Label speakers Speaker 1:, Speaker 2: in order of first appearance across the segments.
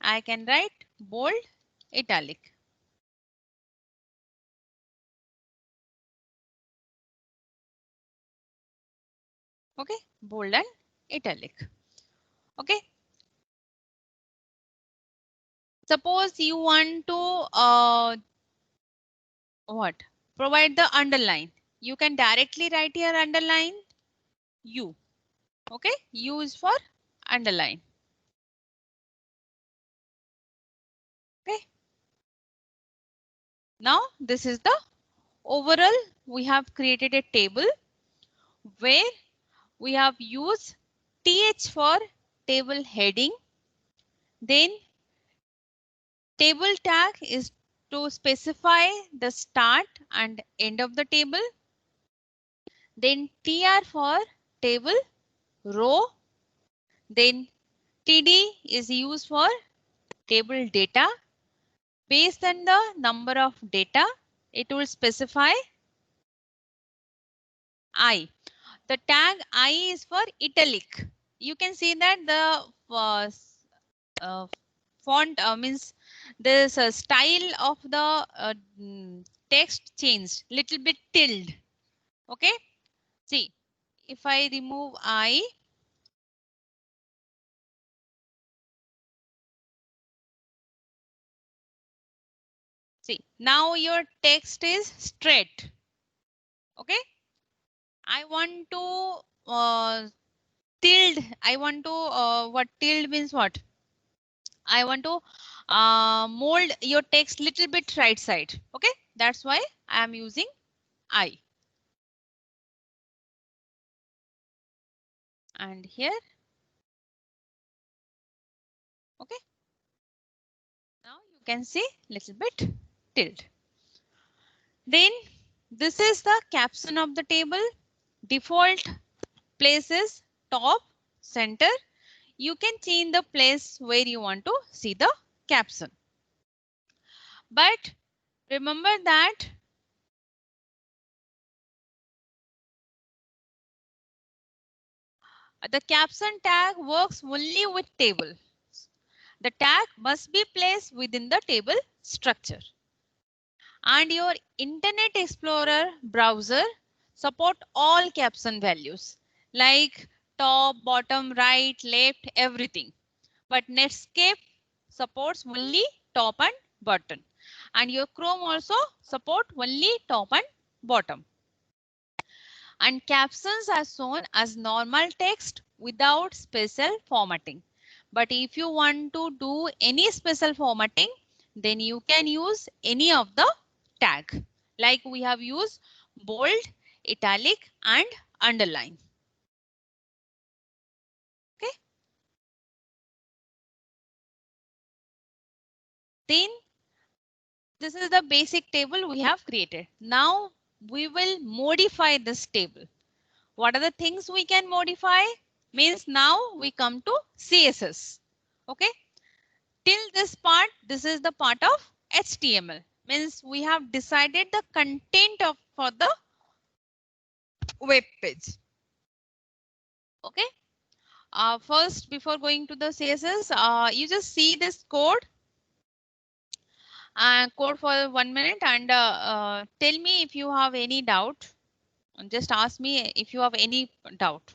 Speaker 1: I can write bold, italic. Okay, bold and italic. Okay. Suppose you want to what? Provide the underline. You can directly write here underline U. Okay, U is for underline. Okay. Now this is the overall. We have created a table where we have used TH for table heading. Then table tag is to specify the start and end of the table. Then TR for table row. Then TD is used for table data. Based on the number of data, it will specify I. The tag I is for italic. You can see that the uh, font means this style of the text changed, little bit tilde. Okay. See, if I remove I, see, now your text is straight. Okay. I want to tilde. I want to what tilde means what? I want to mold your text little bit right side. Okay. That's why I am using I. And here. Okay. Now you can see little bit tilde. Then this is the caption of the table. Default places top, center. You can change the place where you want to see the caption. But remember that the caption tag works only with table. The tag must be placed within the table structure. And your Internet Explorer browser support all caption values like top, bottom, right, left, everything. But Netscape supports only top and bottom. And your Chrome also support only top and bottom. And captions are shown as normal text without special formatting. But if you want to do any special formatting, then you can use any of the tag. Like we have used bold, italic and underline. Okay. Then this is the basic table we have created. Now we will modify this table. What are the things we can modify? Means now we come to CSS. Okay. Till this part, this is the part of HTML. Means we have decided the content of for the web page. Okay. First, before going to the CSS, you just see this code. Code for 1 minute and tell me if you have any doubt. Just ask me if you have any doubt.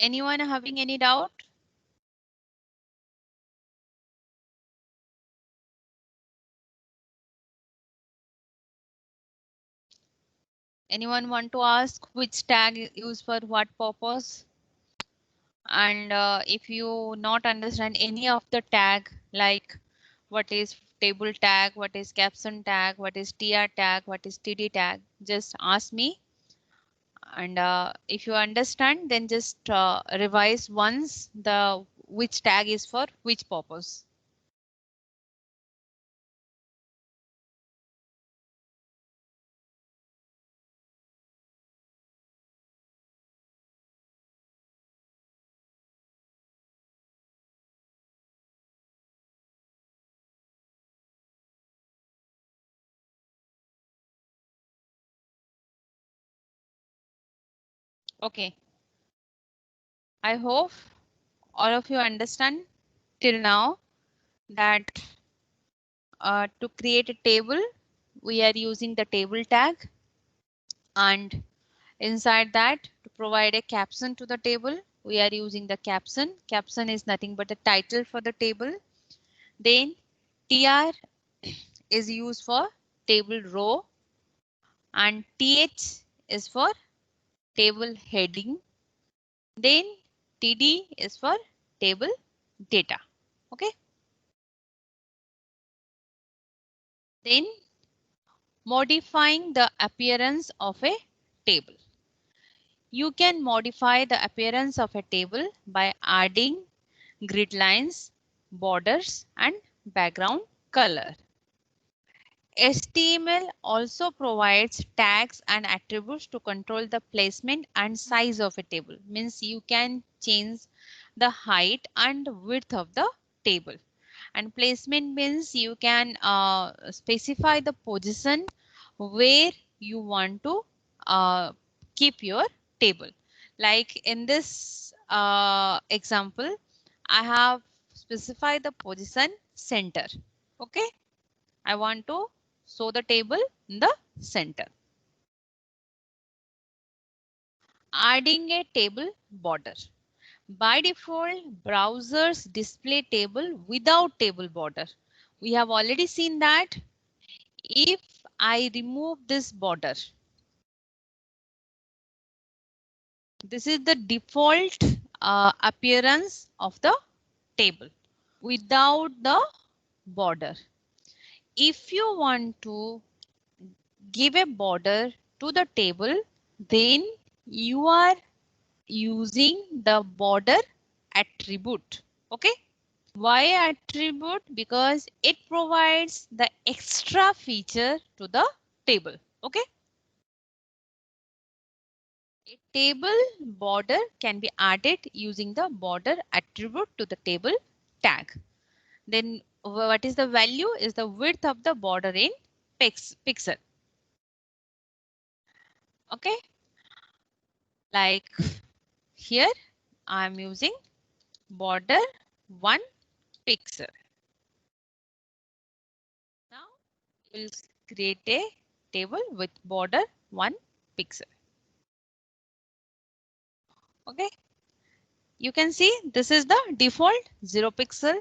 Speaker 1: Anyone having any doubt? Anyone want to ask which tag is used for what purpose? And if you not understand any of the tag, like what is table tag, what is caption tag, what is tr tag, what is td tag, just ask me. And if you understand, then just revise once the which tag is for which purpose. Okay. I hope all of you understand till now that to create a table, we are using the table tag, and inside that, to provide a caption to the table, we are using the caption. Caption is nothing but the title for the table. Then tr is used for table row, and th is for table heading. Then td is for table data. Okay. Then modifying the appearance of a table. You can modify the appearance of a table by adding grid lines, borders, and background color. HTML also provides tags and attributes to control the placement and size of a table. Means you can change the height and width of the table. And placement means you can specify the position where you want to keep your table. Like in this example, I have specified the position center. Okay. I want to show the table in the center. Adding a table border. By default, browsers display table without table border. We have already seen that if I remove this border, this is the default appearance of the table without the border. If you want to give a border to the table, then you are using the border attribute. Okay. Why attribute? Because it provides the extra feature to the table. Okay. A table border can be added using the border attribute to the table tag. Then what is the value? Is the width of the border in pixel. Okay. Like here, I'm using border 1 pixel. Now we'll create a table with border 1 pixel. Okay. You can see this is the default 0 pixel.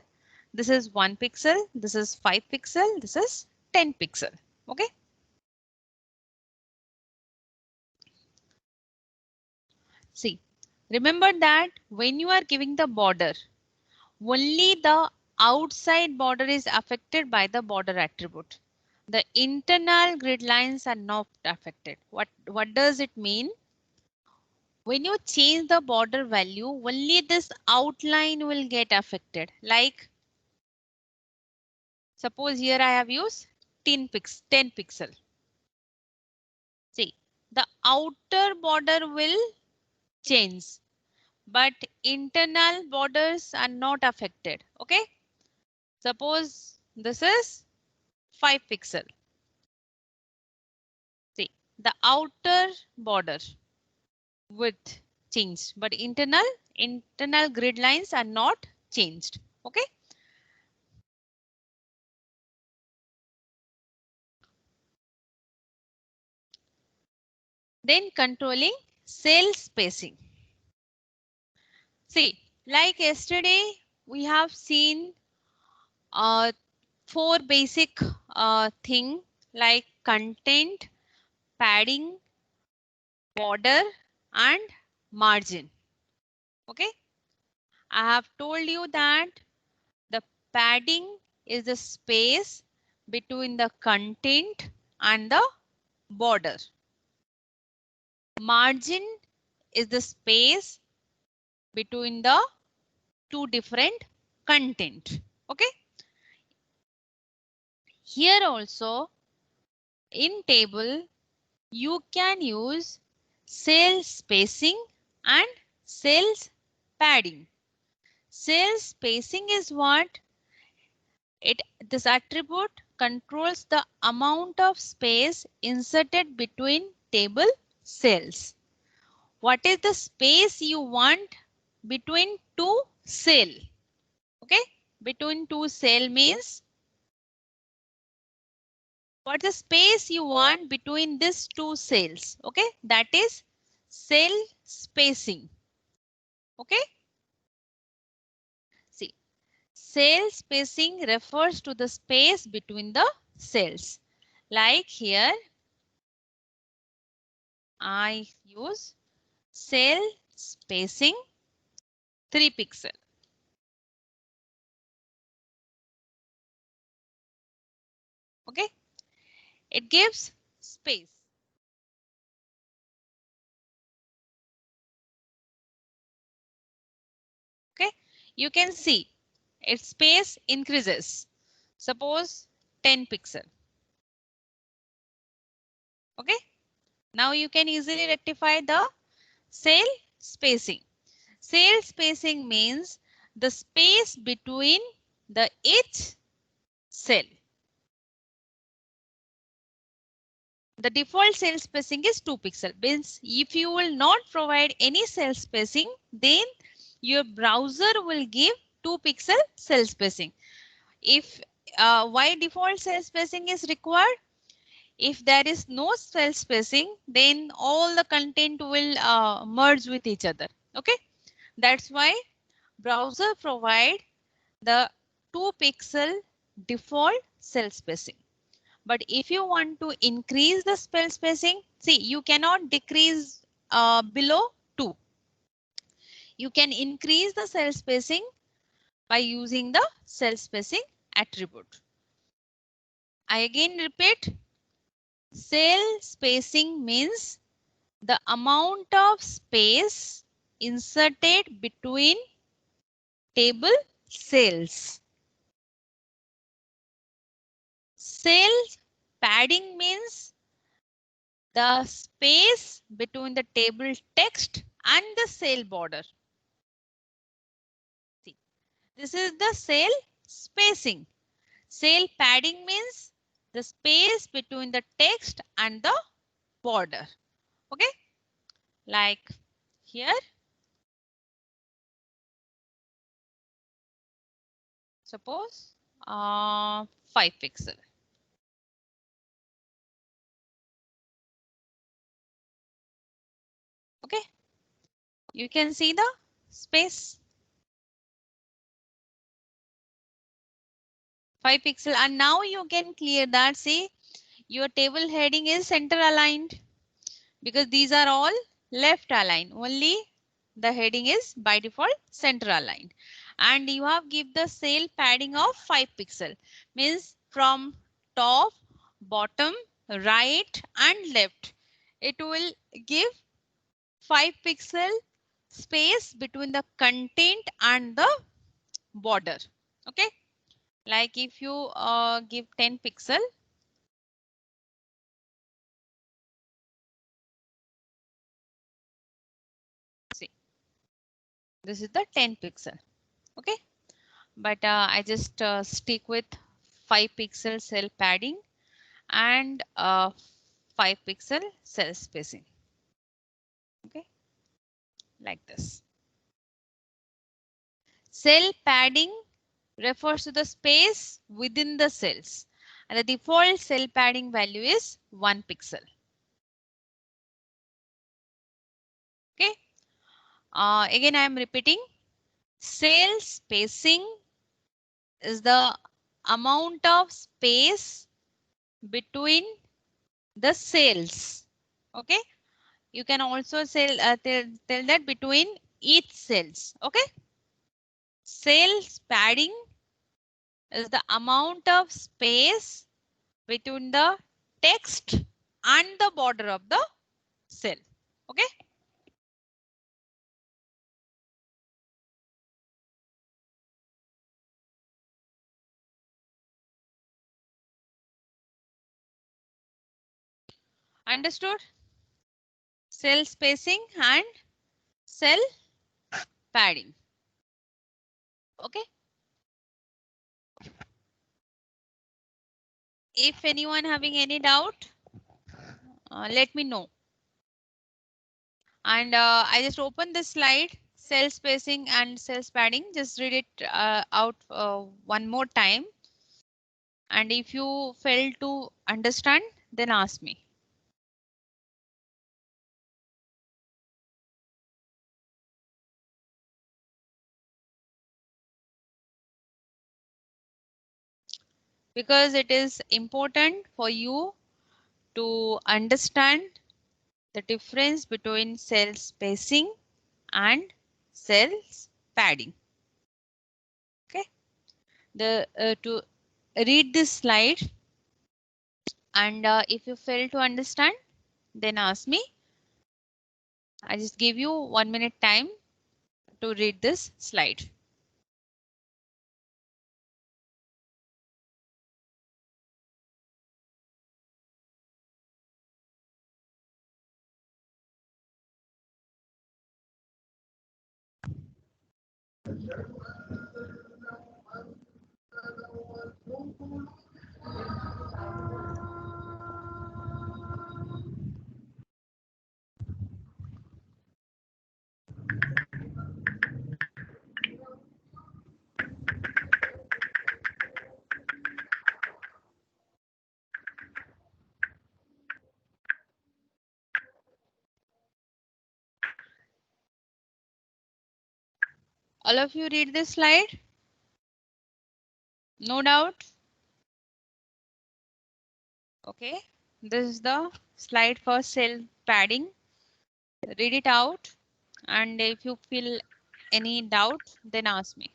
Speaker 1: This is 1 pixel. This is 5 pixel. This is 10 pixel. Okay. See, remember that when you are giving the border, only the outside border is affected by the border attribute. The internal grid lines are not affected. What does it mean? When you change the border value, only this outline will get affected. Like suppose here I have used 10 pixel. See, the outer border will change, but internal borders are not affected. Okay. Suppose this is 5 pixel. See, the outer border width changed, but internal grid lines are not changed. Okay. Then controlling cell spacing. See, like yesterday, we have seen uh, 4 basic thing like content, padding, border, and margin. Okay. I have told you that the padding is the space between the content and the border. Margin is the space between the two different content. Okay. Here also in table you can use cell spacing and cells padding. Cell spacing is what? This attribute controls the amount of space inserted between table cells. what is the space you want between two cell? Okay, between two cell means what's the space you want between these two cells? Okay, that is cell spacing. Okay, see, cell spacing refers to the space between the cells. Like here, I use cell spacing 3 pixel. Okay, it gives space. Okay, you can see its space increases. Suppose 10 pixel. Okay, now you can easily rectify the cell spacing. Cell spacing means the space between the each cell. The default cell spacing is 2 pixel. Means if you will not provide any cell spacing, then your browser will give 2 pixel cell spacing. If why default cell spacing is required? If there is no cell spacing, then all the content will merge with each other. Okay, that's why browser provide the 2 pixel default cell spacing. But if you want to increase the cell spacing, see, you cannot decrease below 2. You can increase the cell spacing by using the cell spacing attribute. I again repeat, cell spacing means the amount of space inserted between table cells. Cell padding means the space between the table text and the cell border. See, this is the cell spacing. Cell padding means the space between the text and the border. Okay, like here, suppose 5 pixel. Okay, you can see the space 5 pixel, and now you can clear that. See, your table heading is center aligned because these are all left aligned. Only the heading is by default center aligned, and you have give the cell padding of 5 pixel, means from top, bottom, right and left it will give 5 pixel space between the content and the border. Okay, like if you give 10 pixel, see, this is the 10 pixel. Okay, but I just stick with 5 pixel cell padding and 5 pixel cell spacing. Okay, like this. Cell padding refers to the space within the cells, and the default cell padding value is 1 pixel. Okay, again I am repeating, cell spacing is the amount of space between the cells. Okay, you can also tell that between each cells. Okay, cell padding is the amount of space between the text and the border of the cell. Okay, understood? Cell spacing and cell padding. Okay, if anyone having any doubt, let me know. And I just open this slide, cell spacing and cell padding. Just read it out one more time. And if you fail to understand, then ask me. Because it is important for you to understand the difference between cell spacing and cells padding. Okay, to read this slide, and if you fail to understand, then ask me. I just give you 1 minute time to read this slide. All of you read this slide? No doubt? Okay, this is the slide for cell padding. Read it out, and if you feel any doubt, then ask me.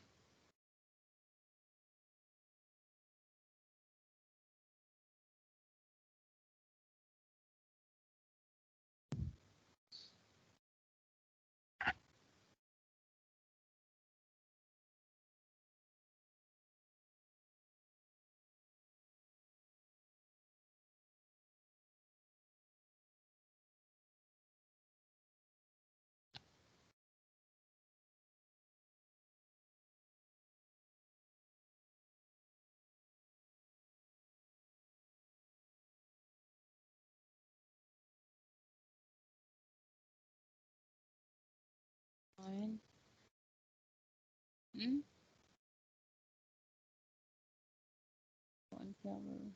Speaker 1: Fine. Hmm? कौन क्या बोल-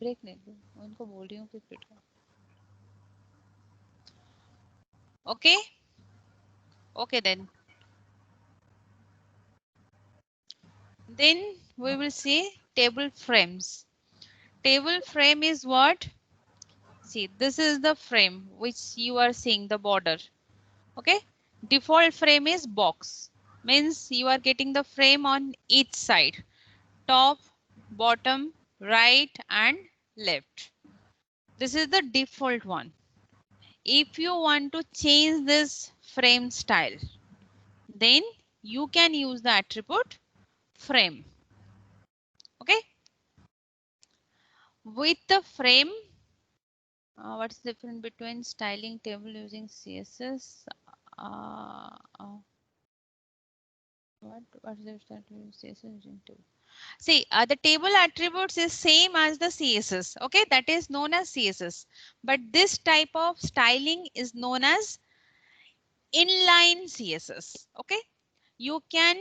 Speaker 1: break नहीं दो, उनको बोल रही हूँ कि फिट कर. Okay, okay then. Then we will see table frames. Table frame is what? See, this is the frame which you are seeing, the border. Okay, default frame is box, means you are getting the frame on each side, top, bottom, right and left. This is the default one. If you want to change this frame style, then you can use the attribute frame. Okay, with the frame, what's the difference between styling table using CSS? What is the difference between CSS using table? See, the table attributes is same as the CSS. Okay, that is known as CSS. But this type of styling is known as inline CSS. Okay, you can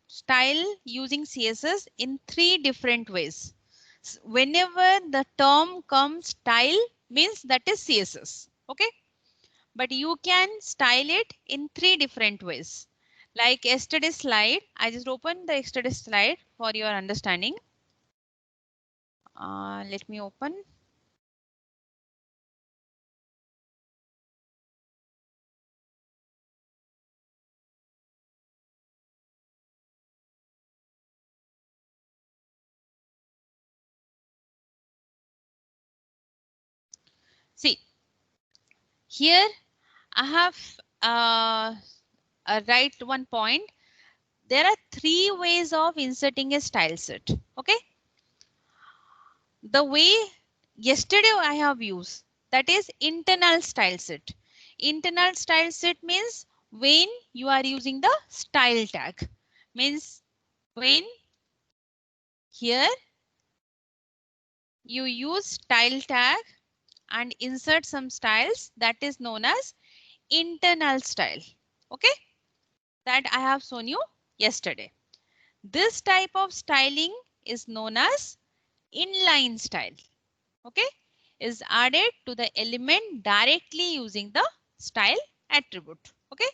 Speaker 1: style using CSS in 3 different ways. Whenever the term comes style means that is CSS. Okay, but you can style it in 3 different ways. Like yesterday's slide, I just opened the yesterday's slide for your understanding. Let me open. See, here I have write one point. There are 3 ways of inserting a style set. Okay, the way yesterday I have used, that is internal style set. Internal style set means when you are using the style tag, means when here you use style tag and insert some styles that is known as internal style. Okay, that I have shown you yesterday. This type of styling is known as inline style. Okay, is added to the element directly using the style attribute. Okay,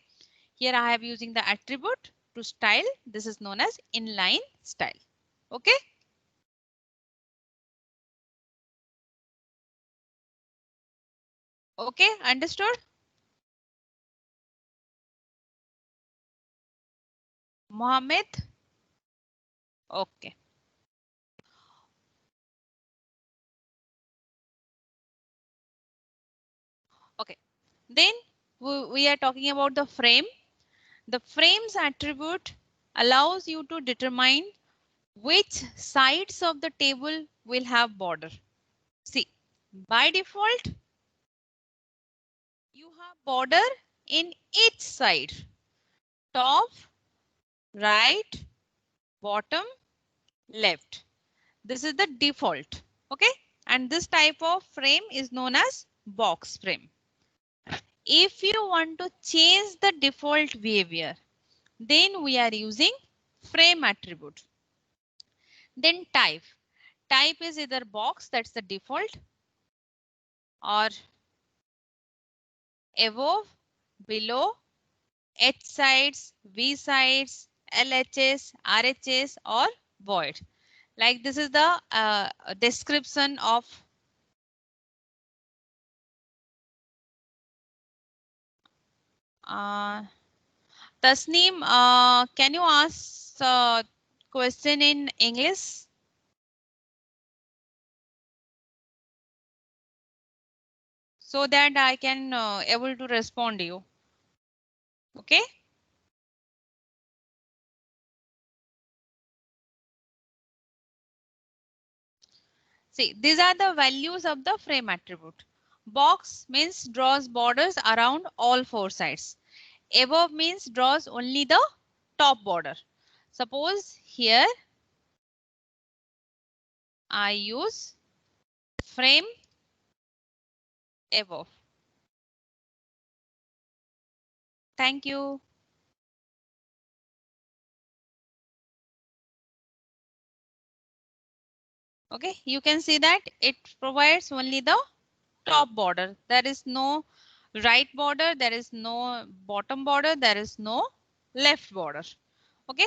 Speaker 1: here I have using the attribute to style. This is known as inline style. Okay. Okay, understood? Mohammed? Okay. Okay. Then we are talking about the frame. The frames attribute allows you to determine which sides of the table will have border. See, by default, you have border in each side. Top, right, bottom, left. This is the default. Okay. And this type of frame is known as box frame. If you want to change the default behavior, then we are using frame attribute. Then type. Type is either box, that's the default, or above, below, H sides, V sides, LHS, RHS, or void. Like this is the description of Tasneem, can you ask question in English so that I can able to respond to you? Okay. See, these are the values of the frame attribute. Box means draws borders around all four sides. Above means draws only the top border. Suppose here I use frame above. Thank you. Okay, you can see that it provides only the top border. There is no right border, there is no bottom border, there is no left border. Okay,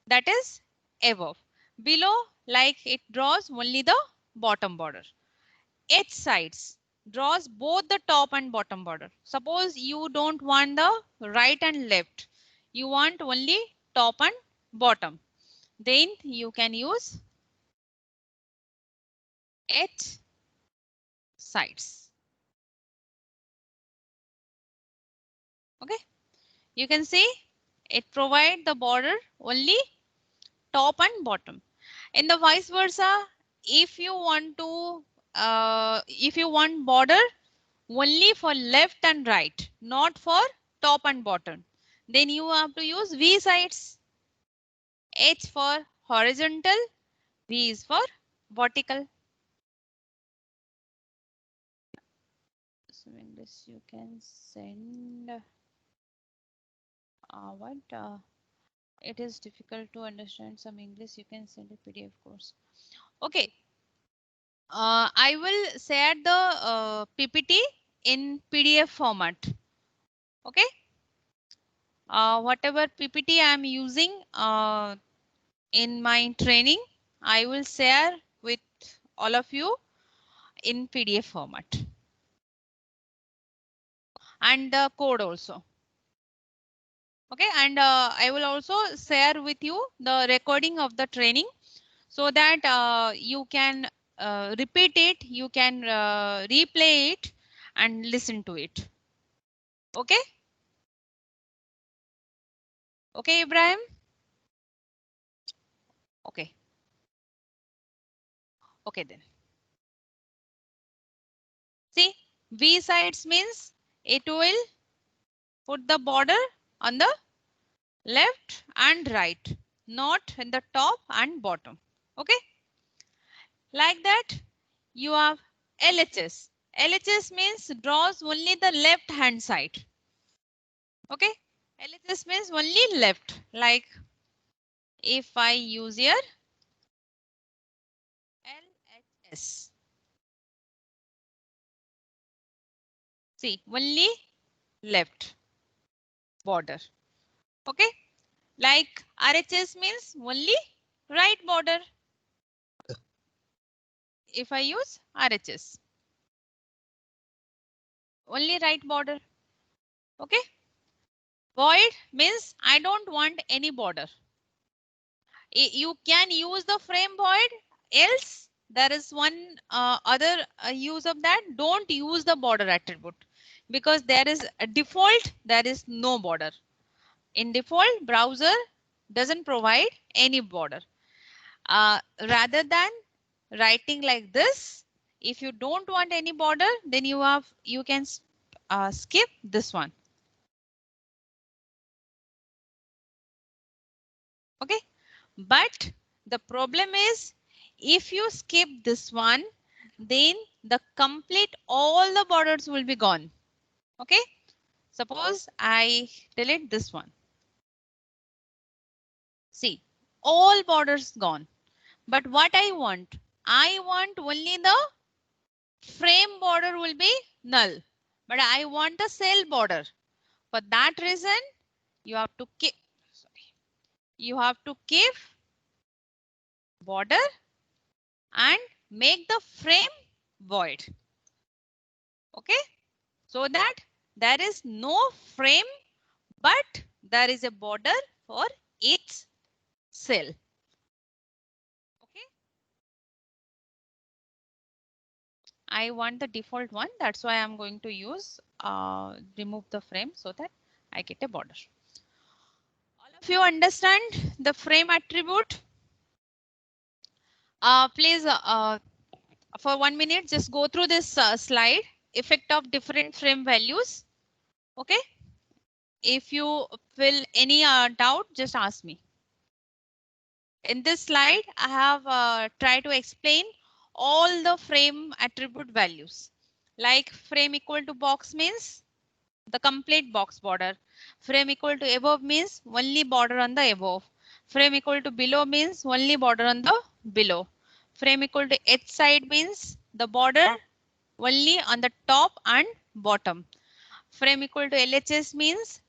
Speaker 1: that is above. Below, like it draws only the bottom border. H sides draws both the top and bottom border. Suppose you don't want the right and left, you want only top and bottom, then you can use H sides. Okay, you can see it provide the border only top and bottom. In the vice versa, if you want to if you want border only for left and right, not for top and bottom, then you have to use V sides. H for horizontal, V is for vertical. So in this you can send what it is difficult to understand some English, you can send a PDF course. Okay. I will share the PPT in PDF format. Okay. Whatever PPT I am using in my training, I will share with all of you in PDF format. And the code also. Okay. And I will also share with you the recording of the training so that you can repeat it, you can replay it and listen to it. Okay. Okay, Ibrahim. Okay. Okay then. See, V sides means it will put the border on the left and right, not in the top and bottom. Okay. Like that, you have LHS. LHS means draws only the left hand side. Okay, LHS means only left. Like if I use here LHS, see only left border. Okay, like RHS means only right border. If I use RHS, only right border. Okay, void means I don't want any border. You can use the frame void, else there is one other use of that. Don't use the border attribute because there is a default, there is no border. In default, browser doesn't provide any border. Rather than writing like this, if you don't want any border, then you can skip this one. Okay, but the problem is if you skip this one, then the complete all the borders will be gone. Okay, suppose I delete this one. See, all borders gone. But what I want only the frame border will be null. But I want the cell border. For that reason, you have to keep border and make the frame void. Okay, so that there is no frame, but there is a border for each cell. Okay, I want the default one. That's why I'm going to use remove the frame so that I get a border. All of you understand the frame attribute? Please, for 1 minute, just go through this slide. Effect of different frame values. Okay. If you feel any doubt, just ask me. In this slide, I have tried to explain all the frame attribute values. Like frame equal to box means the complete box border. Frame equal to above means only border on the above. Frame equal to below means only border on the below. Frame equal to edge side means the border only on the top and bottom. Frame equal to LHS means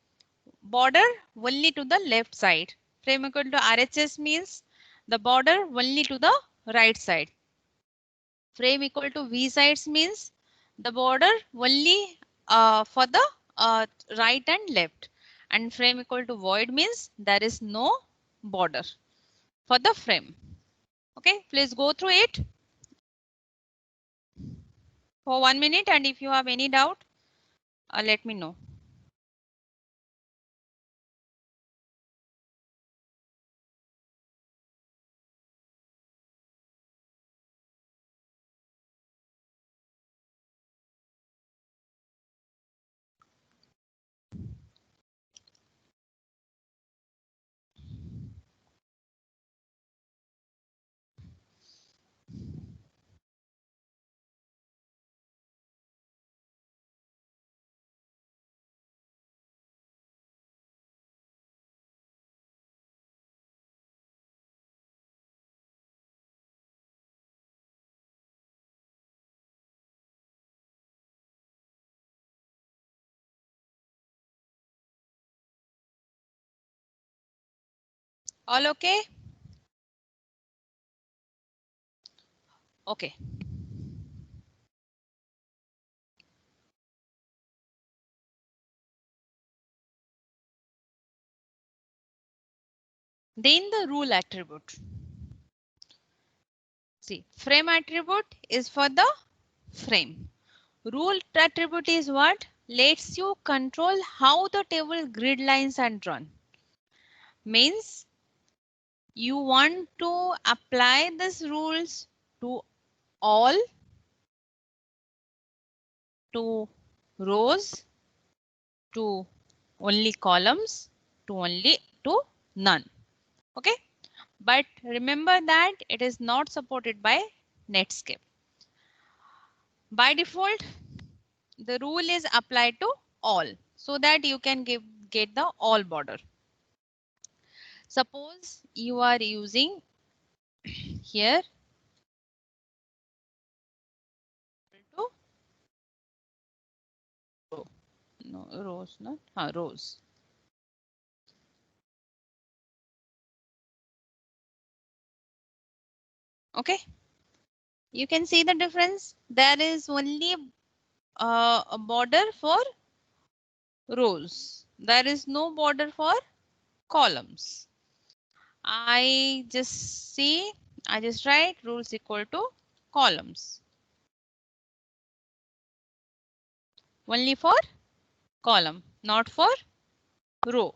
Speaker 1: border only to the left side. Frame equal to RHS means the border only to the right side. Frame equal to V sides means the border only for the right and left. And frame equal to void means there is no border for the frame. Okay, please go through it for 1 minute, and if you have any doubt, let me know. All okay? Okay. Then the rule attribute. See, frame attribute is for the frame. Rule attribute is what? Lets you control how the table grid lines are drawn. Means you want to apply these rules to all, to rows, to only columns, to none. Okay. But remember that it is not supported by Netscape. By default, the rule is applied to all so that you can get the all border. Suppose you are using here to row. No rows, not rows. Okay, you can see the difference. There is only a border for rows. There is no border for columns. I just write rules equal to columns. Only for column, not for row.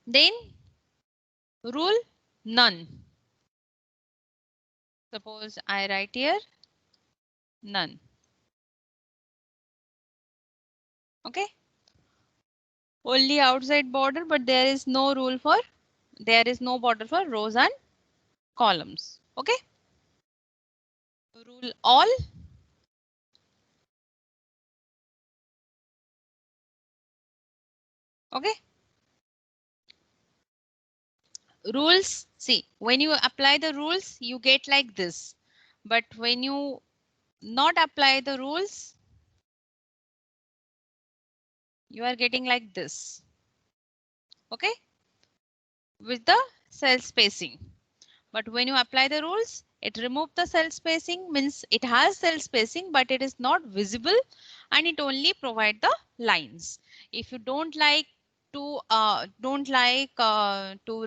Speaker 1: Then rule none. Suppose I write here none. Okay. Only outside border, but there is no border for rows and columns. Okay. Rule all. Okay. Rules. See, when you apply the rules, you get like this. But when you not apply the rules, you are getting like this. Okay. With the cell spacing. But when you apply the rules, it removes the cell spacing, means it has cell spacing, but it is not visible and it only provides the lines. If you don't like to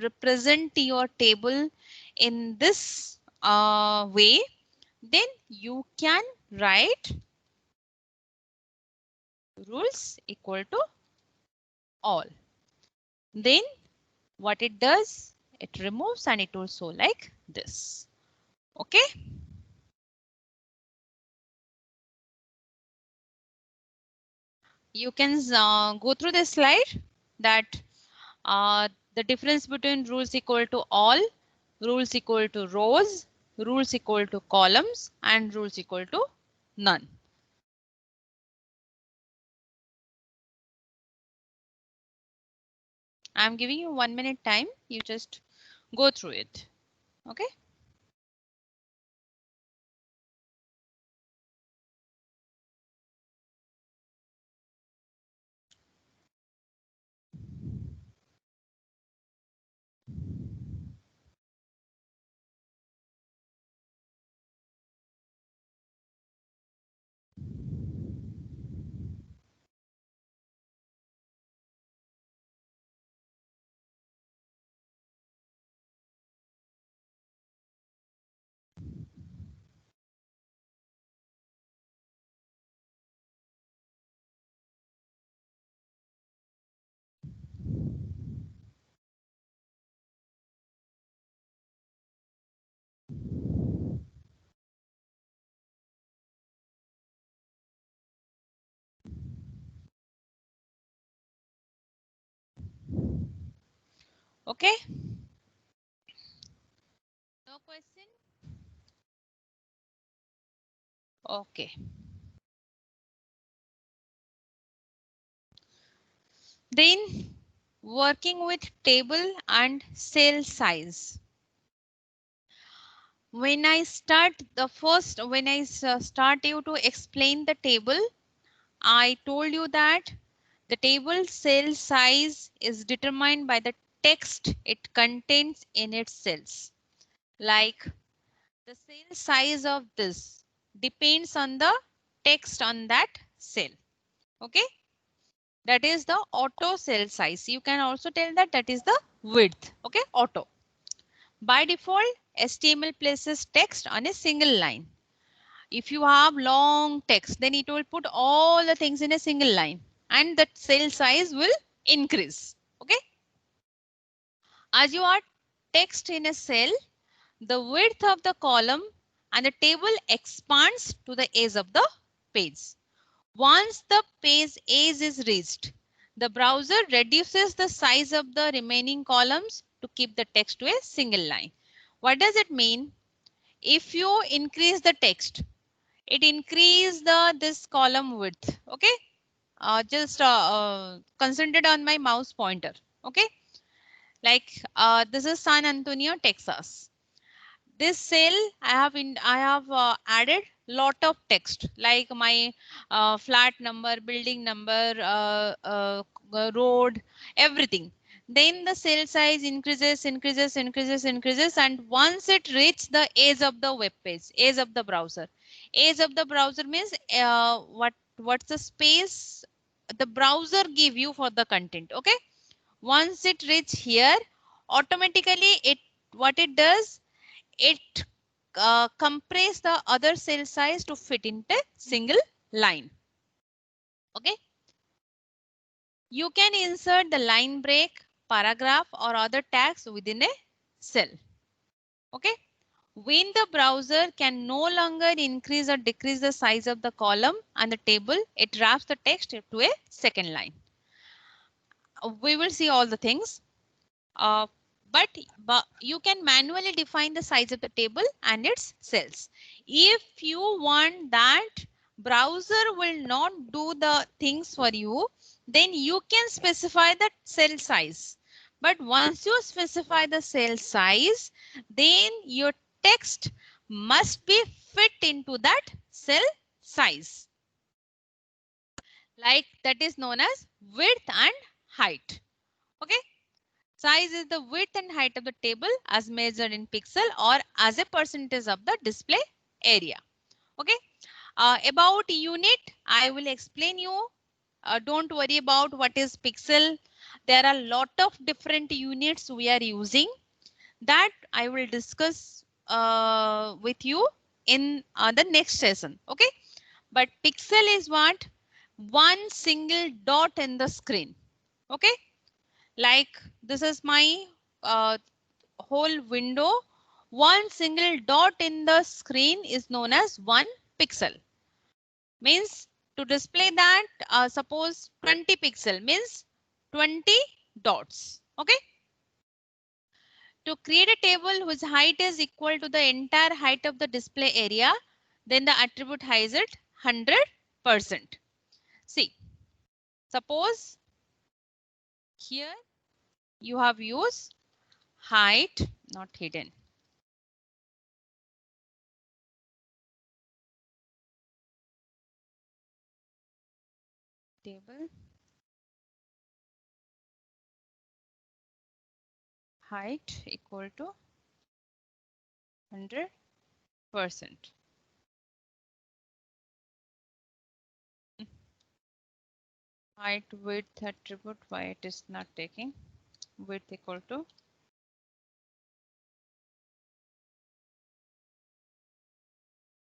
Speaker 1: represent your table in this way, then you can write rules equal to all. Then what it does, it removes and it will show like this. Okay. You can go through this slide that the difference between rules equal to all, rules equal to rows, rules equal to columns, and rules equal to none. I'm giving you 1 minute time. You just go through it. Okay. Okay. No question. Okay. Then working with table and cell size. When I start you to explain the table, I told you that the table cell size is determined by the text it contains in its cells. Like the cell size of this depends on the text on that cell. Okay. That is the auto cell size. You can also tell that that is the width. Okay. Auto. By default, HTML places text on a single line. If you have long text, then it will put all the things in a single line and the cell size will increase. Okay. As you add text in a cell, the width of the column and the table expands to the edge of the page. Once the page edge is reached, the browser reduces the size of the remaining columns to keep the text to a single line. What does it mean? If you increase the text, it increase the this column width. Okay, just concentrate on my mouse pointer. Okay, like this is San Antonio, Texas. This cell I have added lot of text like my flat number, building number, road, everything. Then the cell size increases, and once it reaches the edge of the web page, edge of the browser. Edge of the browser means what's the space the browser give you for the content. Okay, once it reach here, automatically what it does, it compress the other cell size to fit into single line. Okay, you can insert the line break, paragraph, or other tags within a cell. Okay, when the browser can no longer increase or decrease the size of the column and the table, it wraps the text to a second line. We will see all the things. Uh, but you can manually define the size of the table and its cells. If you want that browser will not do the things for you, then you can specify the cell size. But once you specify the cell size, then your text must be fit into that cell size. Like that is known as width and height. Okay. Size is the width and height of the table as measured in pixel or as a percentage of the display area. Okay. About unit, I will explain you. Don't worry about what is pixel. There are a lot of different units we are using that I will discuss with you in the next session. Okay. But pixel is what? One single dot in the screen. Okay. Like this is my whole window. One single dot in the screen is known as 1 pixel. Means to display that, suppose 20 pixel means 20 dots. Okay. To create a table whose height is equal to the entire height of the display area, then the attribute height is 100%. See, suppose here you have used height, not hidden. Table height equal to 100%. Height width attribute, why it is not taking width equal to